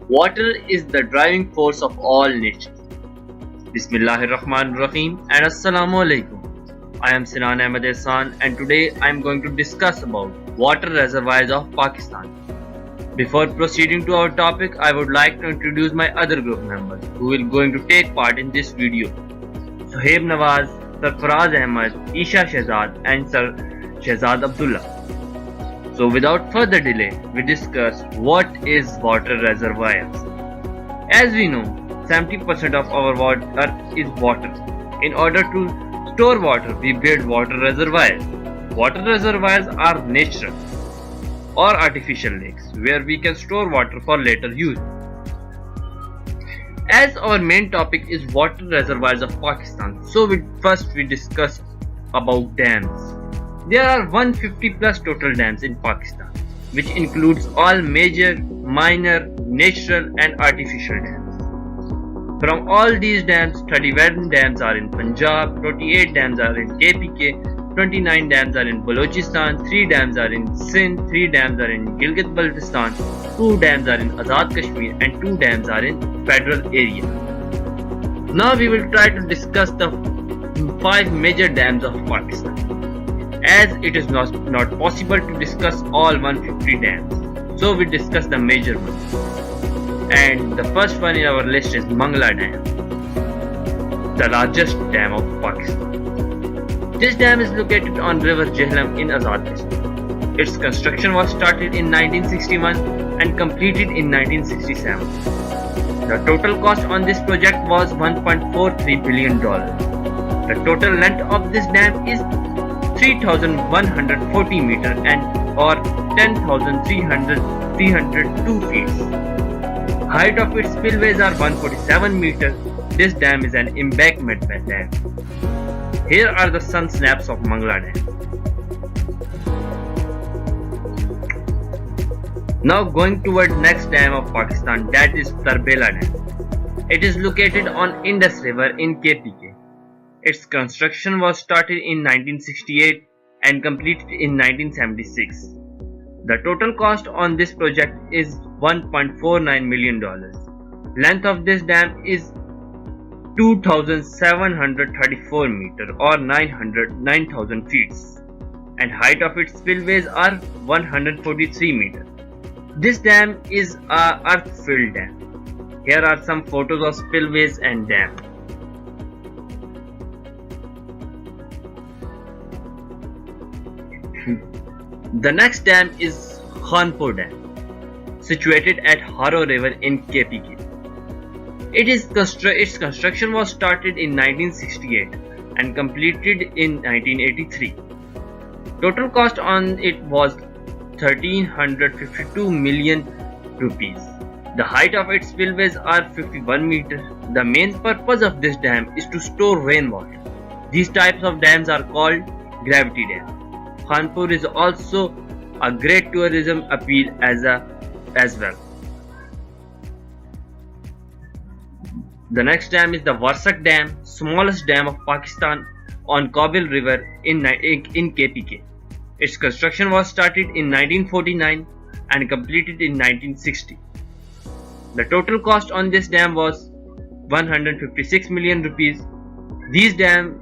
Water is the driving force of all nature. Bismillahirrahmanirrahim and Assalamu alaikum. I am Sinan Ahmed Ehsan and today I am going to discuss about water reservoirs of Pakistan. Before proceeding to our topic, I would like to introduce my other group members who will going to take part in this video. Suhaib Nawaz, Sarfaraz Ahmed, Isha Shehzad and Sir Shehzad Abdullah. So without further delay, we discuss what is water reservoirs. As we know, 70% of our water is water. In order to store water, we build water reservoirs. Water reservoirs are natural or artificial lakes where we can store water for later use. As our main topic is water reservoirs of Pakistan, so first we discuss about dams. There are 150 plus total dams in Pakistan, which includes all major, minor, natural and artificial dams. From all these dams, 31 dams are in Punjab, 28 dams are in KPK, 29 dams are in Balochistan, 3 dams are in Sindh, 3 dams are in Gilgit-Baltistan, 2 dams are in Azad Kashmir and 2 dams are in federal area. Now we will try to discuss the 5 major dams of Pakistan. As it is not possible to discuss all 150 dams, so we discuss the major ones. And the first one in our list is Mangla Dam, the largest dam of Pakistan. This dam is located on river Jhelum in Azad Kashmir. Its construction was started in 1961 and completed in 1967. The total cost on this project was $1.43 billion. The total length of this dam is 3,140 meters and or 10,302 feet. Height of its spillways are 147 meters. This dam is an embankment dam. Here are the sun snaps of Mangla Dam. Now going toward next dam of Pakistan, that is Tarbela Dam. It is located on Indus River in KPK. Its construction was started in 1968 and completed in 1976. The total cost on this project is $1.49 million. Length of this dam is 2,734 meters or 9,000 feet and height of its spillways are 143 meters. This dam is a earth-filled dam. Here are some photos of spillways and dam. The next dam is Khanpur Dam, situated at Haro River in KPK. Its construction was started in 1968 and completed in 1983. Total cost on it was 1,352 million rupees. The height of its spillways are 51 meters. The main purpose of this dam is to store rainwater. These types of dams are called gravity dams. Khanpur is also a great tourism appeal as well. The next dam is the Varsak Dam, smallest dam of Pakistan on Kabil River in KPK. Its construction was started in 1949 and completed in 1960. The total cost on this dam was 156 million rupees. This dam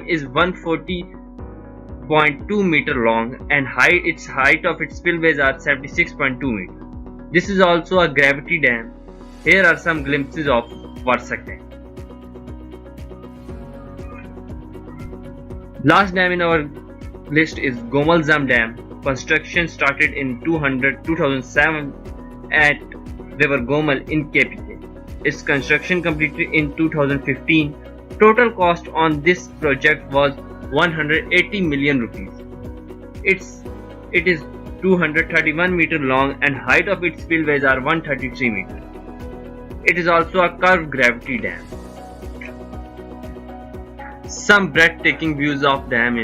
is 140.2 meter long and its height of its spillways are 76.2 meters. This is also a gravity dam. Here are some glimpses of Varsak Dam. Last dam in our list is Gomalzam Dam. Construction started in 2007 at River Gomal in KPK. Its construction completed in 2015. Total cost on this project was 180 million rupees. It is 231 meters long and height of its spillways are 133 meters. It is also a curved gravity dam. Some breathtaking views of dam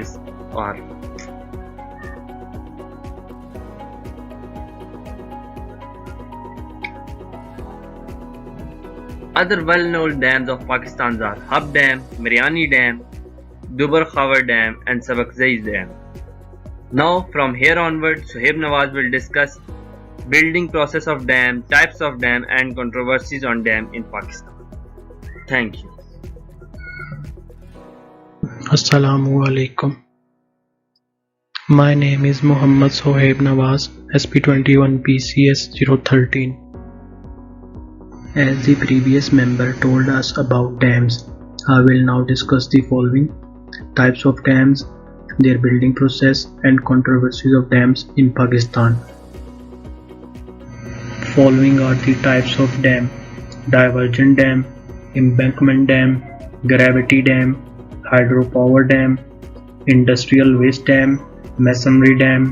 are other well-known dams of Pakistan are Hub Dam, Mariani Dam, Dubar Khawar Dam and Sabakzai Dam. Now from here onward, Suhaib Nawaz will discuss building process of dam, types of dam, and controversies on dam in Pakistan. Thank you. Assalamu alaikum. My name is Muhammad Sohaib Nawaz, SP21 BCS 013. As the previous member told us about dams, I will now discuss the following: types of dams, their building process, and controversies of dams in Pakistan. Following are the types of dam: divergent dam, embankment dam, gravity dam, hydropower dam, industrial waste dam, masonry dam,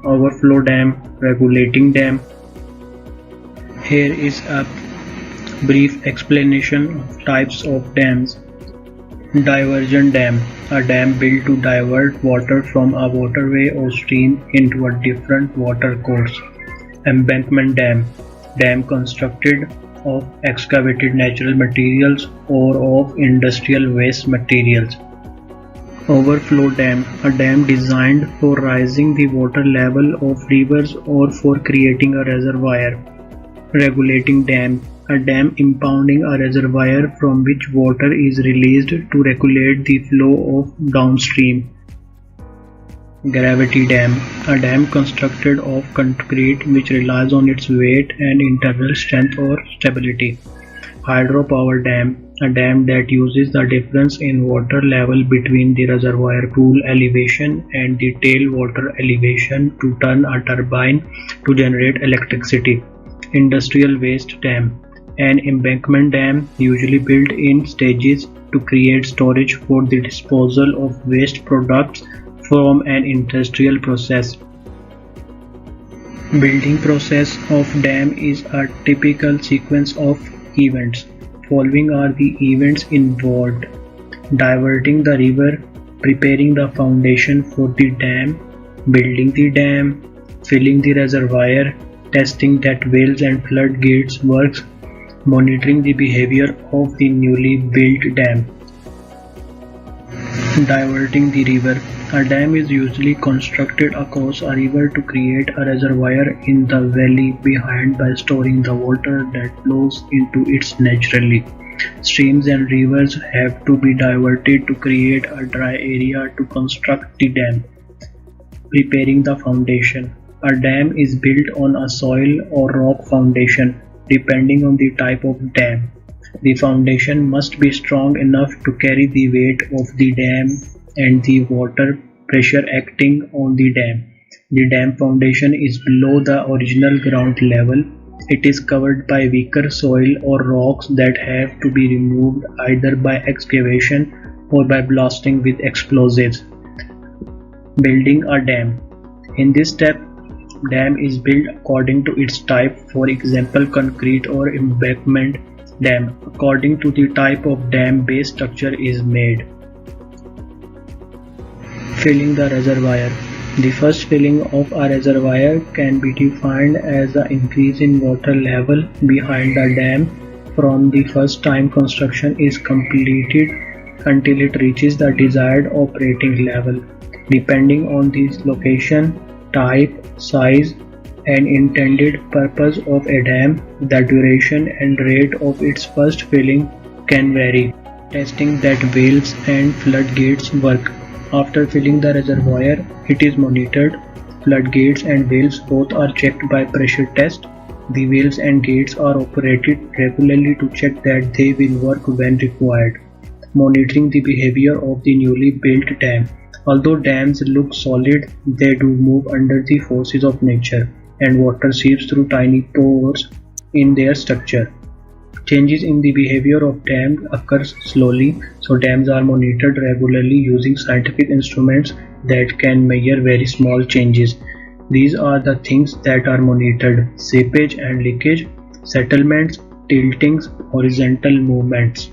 overflow dam, regulating dam. Here is a brief explanation of types of dams. Divergent dam, a dam built to divert water from a waterway or stream into a different water course. Embankment dam, dam constructed of excavated natural materials or of industrial waste materials. Overflow dam, a dam designed for raising the water level of rivers or for creating a reservoir. Regulating dam, a dam impounding a reservoir from which water is released to regulate the flow of downstream. Gravity dam, a dam constructed of concrete which relies on its weight and internal strength or stability. Hydropower dam, a dam that uses the difference in water level between the reservoir pool elevation and the tailwater elevation to turn a turbine to generate electricity. Industrial waste dam, an embankment dam usually built in stages to create storage for the disposal of waste products from an industrial process. Building process of dam is a typical sequence of events. Following are the events involved: diverting the river, preparing the foundation for the dam, building the dam, filling the reservoir, testing that valves and floodgates works, monitoring the behavior of the newly built dam. Diverting the river, a dam is usually constructed across a river to create a reservoir in the valley behind by storing the water that flows into it naturally. Streams and rivers have to be diverted to create a dry area to construct the dam. Preparing the foundation, a dam is built on a soil or rock foundation, depending on the type of dam. The foundation must be strong enough to carry the weight of the dam and the water pressure acting on the dam. The dam foundation is below the original ground level. It is covered by weaker soil or rocks that have to be removed either by excavation or by blasting with explosives. Building a dam. In this step, dam is built according to its type, for example concrete or embankment dam. According to the type of dam, base structure is made. Filling the reservoir. The first filling of a reservoir can be defined as the increase in water level behind the dam from the first time construction is completed until it reaches the desired operating level. Depending on the location, type, size, and intended purpose of a dam, the duration and rate of its first filling can vary. Testing that valves and floodgates work. After filling the reservoir, it is monitored. Floodgates and valves both are checked by pressure test. The valves and gates are operated regularly to check that they will work when required. Monitoring the behavior of the newly built dam. Although dams look solid, they do move under the forces of nature, and water seeps through tiny pores in their structure. Changes in the behavior of dams occurs slowly, so dams are monitored regularly using scientific instruments that can measure very small changes. These are the things that are monitored: seepage and leakage, settlements, tiltings, horizontal movements.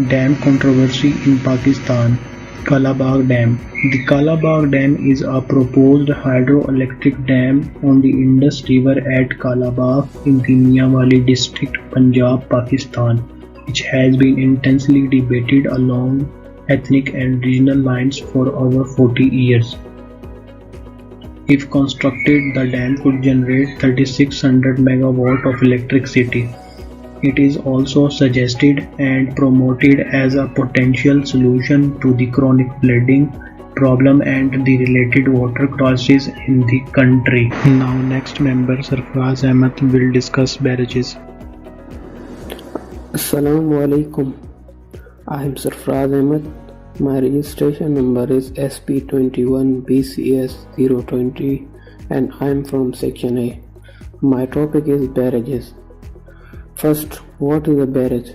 Dam controversy in Pakistan. Kalabagh Dam. The Kalabagh Dam is a proposed hydroelectric dam on the Indus River at Kalabagh in the Mianwali district, Punjab, Pakistan, which has been intensely debated along ethnic and regional lines for over 40 years. If constructed, the dam could generate 3600 megawatt of electricity. It is also suggested and promoted as a potential solution to the chronic flooding problem and the related water crisis in the country. Now next member Sarfraz Ahmed will discuss barrages. Assalamu alaikum. I am Sarfraz Ahmed. My registration number is SP21BCS020 and I am from Section A. My topic is barrages. First, what is a barrage?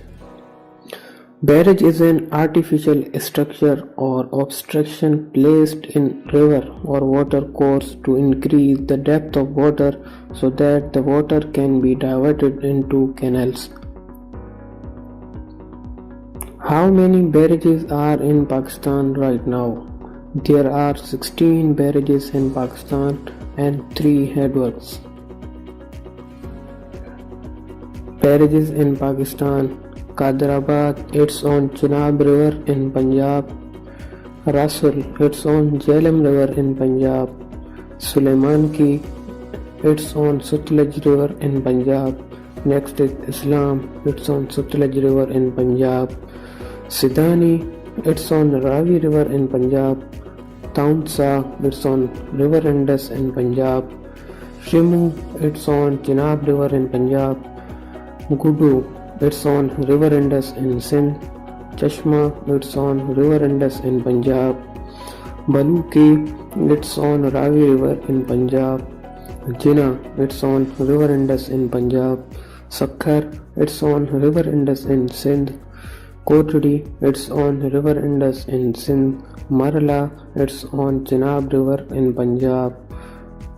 Barrage is an artificial structure or obstruction placed in river or water course to increase the depth of water so that the water can be diverted into canals. How many barrages are in Pakistan right now? There are 16 barrages in Pakistan and 3 headworks. Barrages in Pakistan: Qadirabad, it's on Chenab River in Punjab. Rasul, it's on Jhelum River in Punjab. Sulaiman Ki, it's on Sutlej River in Punjab. Next is Islam, it's on Sutlej River in Punjab. Sidani, it's on Ravi River in Punjab. Taunsa, it's on River Indus in Punjab. Shimu, it's on Chenab River in Punjab. Gudu, it's on River Indus in Sindh. Chashma, it's on River Indus in Punjab. Baluki, it's on Ravi River in Punjab. Jinnah, it's on River Indus in Punjab. Sakhar, it's on River Indus in Sindh. Kotri, it's on River Indus in Sindh. Marla, it's on Chenab River in Punjab.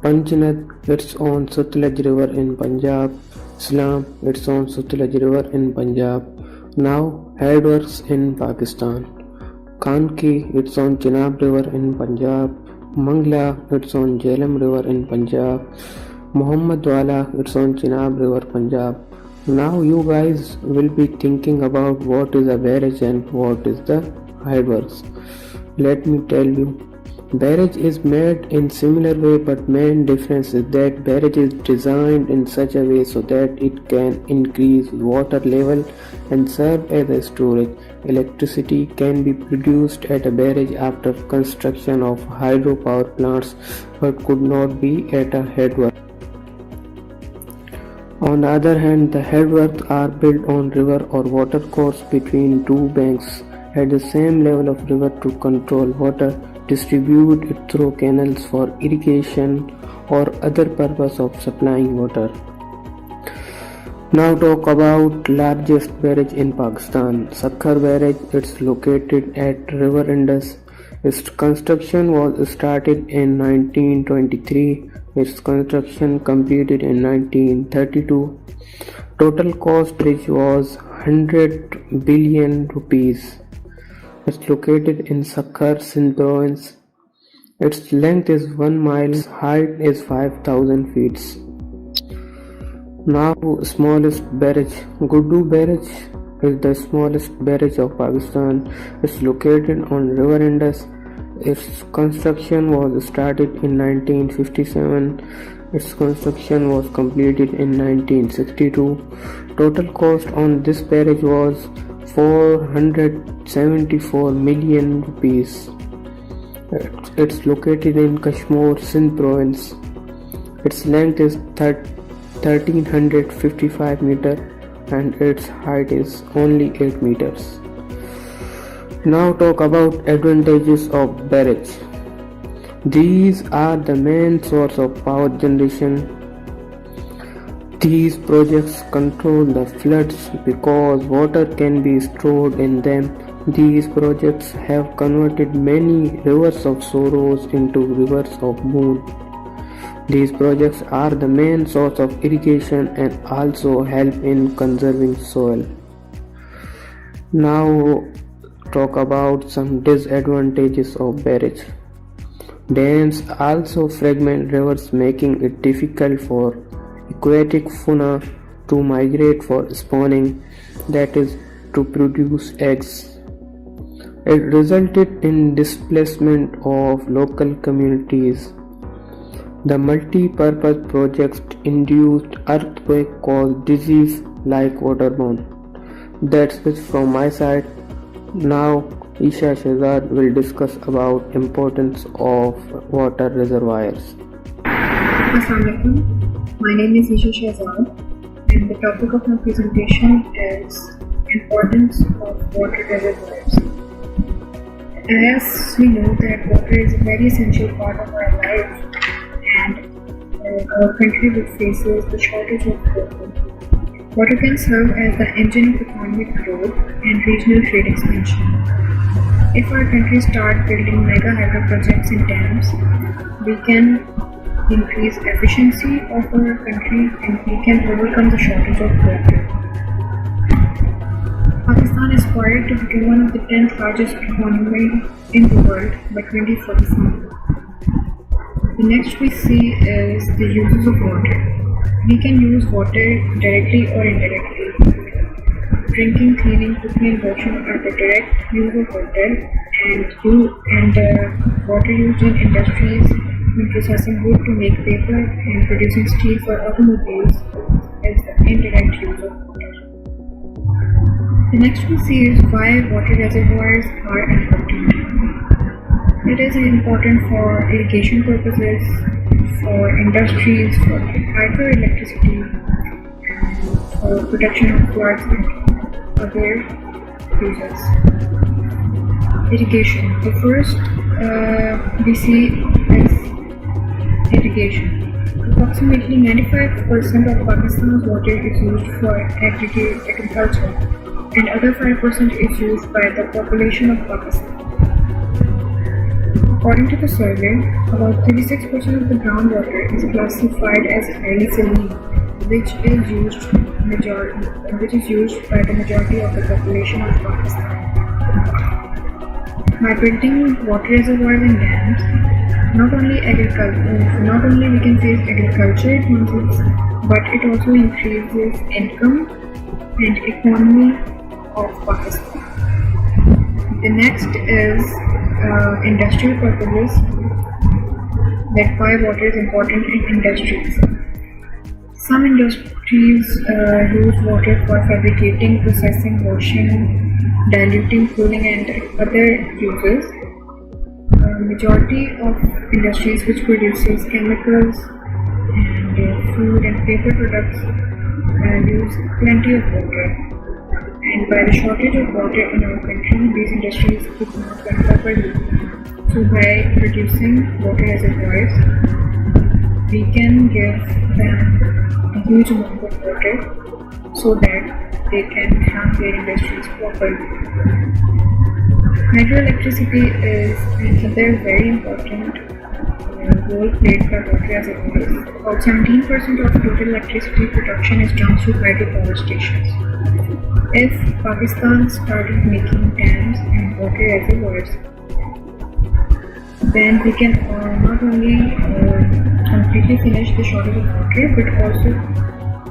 Panchnath, it's on Sutlej River in Punjab. Islam, it's on Sutlej River in Punjab. Now, headworks in Pakistan. Kanki, it's on Chenab River in Punjab. Mangla, it's on Jhelum River in Punjab. Muhammadwala, it's on Chenab River, Punjab. Now you guys will be thinking about what is a barrage and what is the headworks. Let me tell you. Barrage is made in similar way, but main difference is that barrage is designed in such a way so that it can increase water level and serve as a storage. Electricity can be produced at a barrage after construction of hydropower plants, but could not be at a headwork. On the other hand, the headworks are built on river or water course between two banks at the same level of river to control water, distribute it through canals for irrigation or other purpose of supplying water. Now talk about largest barrage in Pakistan. Sakhar Barrage, it's located at River Indus. Its construction was started in 1923. Its construction completed in 1932. Total cost which was 100 billion rupees. It's located in Sakhar, Sindh province. Its length is 1 mile, its height is 5,000 feet. Now smallest barrage. Gudu Barrage is the smallest barrage of Pakistan. It's located on River Indus. Its construction was started in 1957. Its construction was completed in 1962. Total cost on this barrage was 474 million rupees. It's located in Kashmir, Sindh province. Its length is 1355 meters and its height is only 8 meters. Now talk about advantages of barrage. These are the main source of power generation. These projects control the floods because water can be stored in them. These projects have converted many rivers of sorrows into rivers of moon. These projects are the main source of irrigation and also help in conserving soil. Now talk about some disadvantages of barrage. Dams also fragment rivers, making it difficult for aquatic fauna to migrate for spawning, that is, to produce eggs. It resulted in displacement of local communities. The multi-purpose projects induced earthquake-caused disease like waterborne. That's it from my side. Now Isha Shehzad will discuss about importance of water reservoirs. Assalamualaikum. My name is Isha Shehzad, and the topic of my presentation is importance of water reservoirs. As we know that water is a very essential part of our life, and our country faces the shortage of water. Water can serve as the engine of economic growth and regional trade expansion. If our country start building mega hydro projects and dams, we can increase efficiency of our country and we can overcome the shortage of water. Pakistan aspired to become one of the 10th largest economy in the world by 2047. The next we see is the uses of water. We can use water directly or indirectly. Drinking, cleaning, cooking and washing are the direct use of water, and water used in industries in processing wood to make paper and producing steel for automobiles is the indirect use of water. The next we see is why water reservoirs are important. It is important for irrigation purposes, for industries, for hydroelectricity, for protection of floods and other uses. Irrigation. The first we see is irrigation. Approximately 95% of Pakistan's water is used for agriculture, and other 5% is used by the population of Pakistan. According to the survey, about 36% of the groundwater is classified as highly saline, which is used by the majority of the population of Pakistan. By building water reservoirs and dams, not only we can face agriculture advantages, but it also increases income and economy of Pakistan. The next is industrial purposes, that why water is important in industries. Some industries use water for fabricating, processing, washing, diluting, cooling and other uses. Majority of industries which produces chemicals and food and paper products use plenty of water. And by the shortage of water in our country, these industries could not run properly. So by producing water reservoirs, we can give them a huge amount of water so that they can run their industries properly. Hydroelectricity is another very important role played by water reservoirs. About 17% of total electricity production is done through hydropower stations. If Pakistan started making dams and water reservoirs, then we can not only completely finish the shortage of water, but also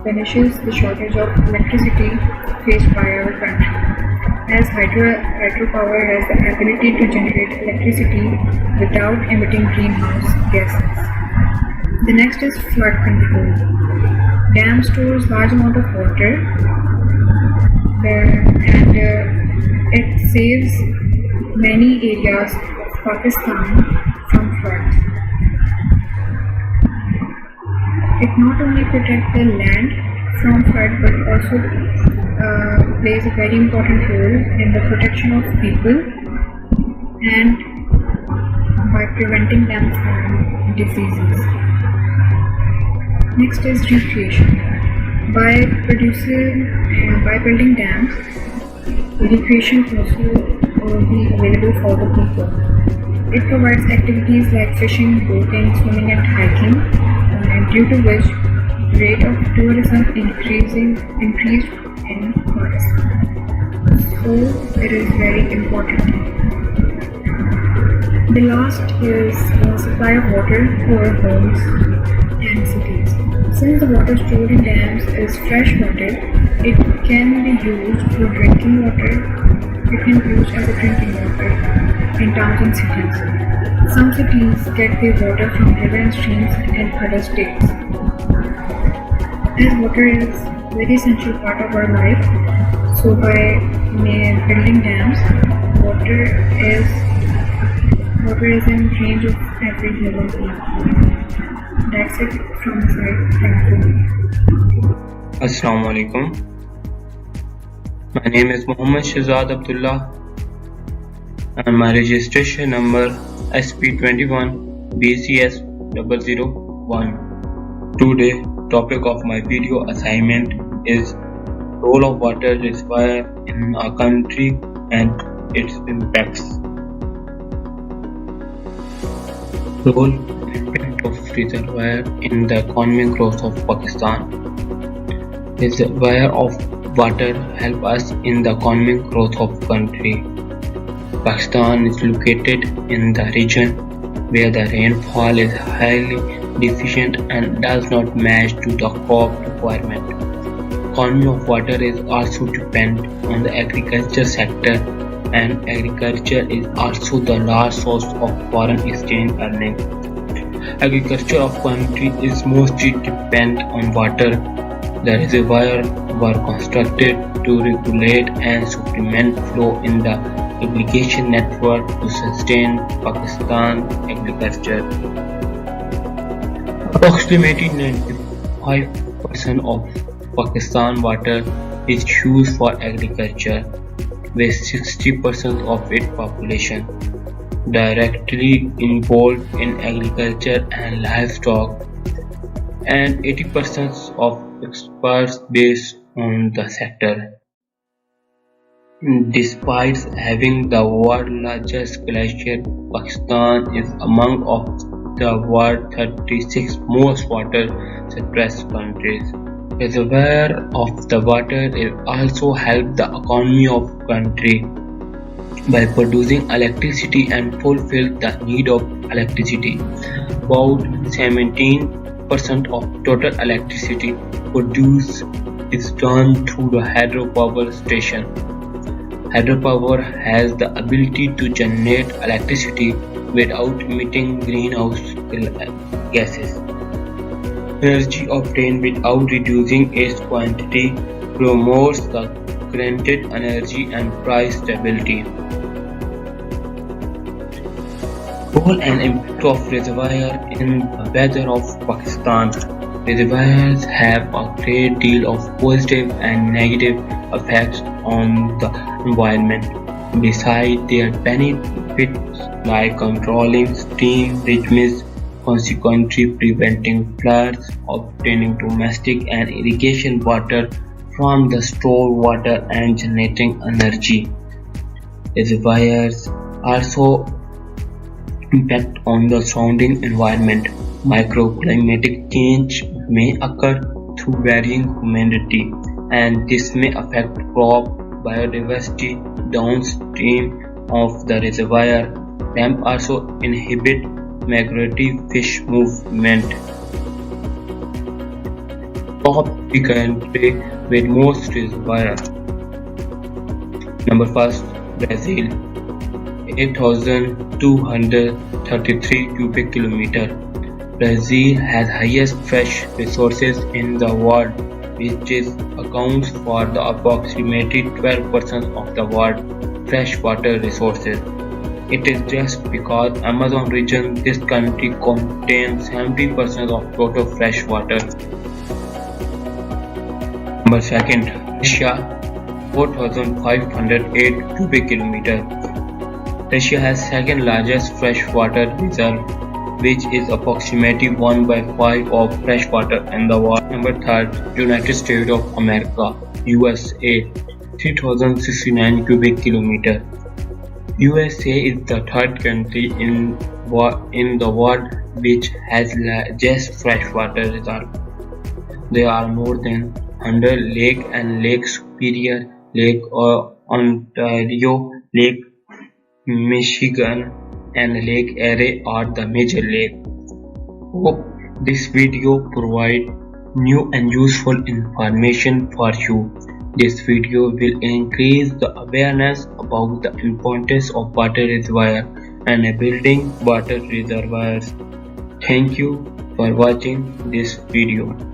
finishes the shortage of electricity faced by our country. As hydropower has the ability to generate electricity without emitting greenhouse gases. The next is flood control. Dam stores large amount of water and it saves many areas of Pakistan from floods. It not only protects the land from flood but also plays a very important role in the protection of people and by preventing them from diseases. Next is recreation. By building dams, recreation also will be available for the people. It provides activities like fishing, boating, swimming and hiking, and due to which rate of tourism increased in Pakistan. So it is very important. The last is the supply of water to our homes and cities. Since the water stored in dams is fresh water, it can be used for drinking water it can be used as a drinking water in towns and cities. Some cities get their water from rivers and streams in other states. As water is a very essential part of our life, so by building dams, water is in range of every human being. That's it from my side. Thank you. Assalamu alaikum. My name is Muhammad Shahzad Abdullah and my registration number SP21 BCS 001. Today topic of my video assignment is role of water reservoir in our country and its impacts. Role and impact of reservoir in the economic growth of Pakistan. Reservoir of water help us in the economic growth of country. Pakistan is located in the region where the rainfall is highly deficient and does not match to the crop requirement. Economy of water is also dependent on the agriculture sector, and agriculture is also the large source of foreign exchange earning. Agriculture of country is mostly dependent on water. The reservoirs were constructed to regulate and supplement flow in the irrigation network to sustain Pakistan agriculture. Approximately 95% of Pakistan water is used for agriculture, with 60% of its population directly involved in agriculture and livestock, and 80% of experts based on the sector. Despite having the world's largest glacier, Pakistan is among of the world's 36 most water-stressed countries. Reservoir of the water also help the economy of country by producing electricity and fulfill the need of electricity. About 17% of total electricity produced is done through the hydropower station. Hydropower has the ability to generate electricity without emitting greenhouse gases. Energy obtained without reducing its quantity promotes the granted energy and price stability. Role and impact of reservoir in the weather of Pakistan. Reservoirs have a great deal of positive and negative effects on the environment. Besides their benefits like controlling stream regimes, consequently preventing floods, obtaining domestic and irrigation water from the stored water and generating energy. Reservoirs also impact on the surrounding environment. Microclimatic change may occur through varying humidity, and this may affect crop biodiversity downstream of the reservoir. Dams also inhibit migratory fish movement. Top the country with most reservoirs. Number first, Brazil, 8,233 cubic kilometer. Brazil has highest fresh resources in the world, which accounts for the approximately 12% of the world's freshwater resources. It is just because Amazon region this country contains 70% of total fresh water. Number second, Russia, 4,508 cubic kilometer. Russia has second largest freshwater reserve, which is approximately 1/5 of freshwater in the world. Number third, United States of America, USA, 3,069 cubic kilometer. USA is the third country in the world which has largest freshwater reserve. There are more than 100 lakes, and Lake Superior, Lake Ontario, Lake Michigan, and Lake Erie are the major lakes. Hope this video provides new and useful information for you. This video will increase the awareness about the importance of water reservoir and building water reservoirs. Thank you for watching this video.